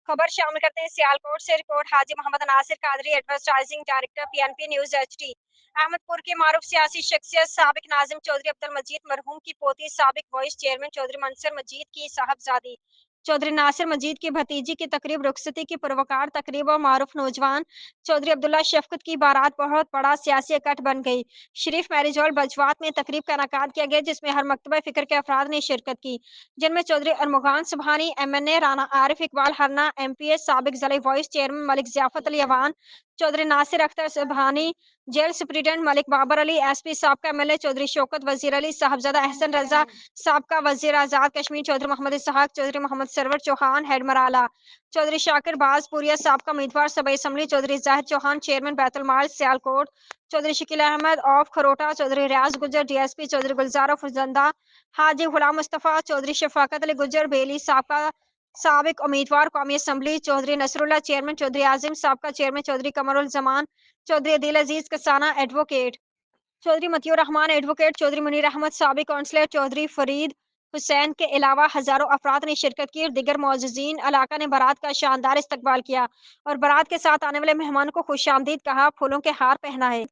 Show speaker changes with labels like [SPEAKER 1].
[SPEAKER 1] खबर शामिल करते हैं सियालकोट से report Haji Mohammad Nasir Qadri advertising director PNP news HD. Ahmedpur के मारूफ सियासी शख्सियत साबिक नाजिम चौधरी अब्दुल मजीद मरहूम की पोती साबिक वाइस चेयरमैन चौधरी मंसर मजीद की साहबजादी चौधरी नासिर मजीद की भतीजी की तकरीब रुखसती की पुरवकार तकरीब और मारूफ नौजवान चौधरी अब्दुल्ला शफकत की बारात बहुत बड़ा सियासी इकट्ठ बन गई। शरीफ मैरिज हॉल बजवात में तकरीब का इनकाद किया गया जिसमें हर मकतबा फिक्र के अफराद ने शिरकत की, जिनमें चौधरी अरमुगान सुबहानी एमएनए, राना आरिफ इकबाल हरना एमपीएस, साबिक जिला vice chairman Malik Ziafat Ali Awan, Chaudhry Nasir Akhtar Subhani, jail superintendent Malik Babar Ali, SP साबका एमएलए चौधरी शौकत वजीर अली, साहबजादा अहसन रजा, साबका वजीर आजाद कश्मीर चौधरी मोहम्मद इसहाक, चौधरी मोहम्मद सरवर चौहान हेड मराला, चौधरी शाकिर बाजपुरिया साबका उम्मीदवार सभा assembly, Chaudhry Zahid Chauhan chairman Baitul Mal Sialkot, Chaudhry Shakeel Ahmad of Kharota, Chaudhry Riaz Gujjar DSP, Chaudhry Gulzar Fujanda, Haji Ghulam Mustafa, Chaudhry Shafaqat Ali Gujjar बेली साबका साबिक उम्मीदवार कौमी असम्बली, चौधरी नसरुल्लाह चेयरमैन, चौधरी आजिम साबका chairman, Chaudhry Qamarul Zaman, Chaudhry Adeel Aziz Kasana advocate, Chaudhry Matiur Rehman advocate, Chaudhry Munir Ahmed साबिक काउंसलर, चौधरी फरीद हुसैन के अलावा हजारों अफराद ने शिरकत की और दिगर मौजूदीन इलाका ने बारात का शानदार इस्तकबाल किया और बारात के साथ आने वाले मेहमानों को खुश आमदीद कहा, फूलों के हार पहनाए।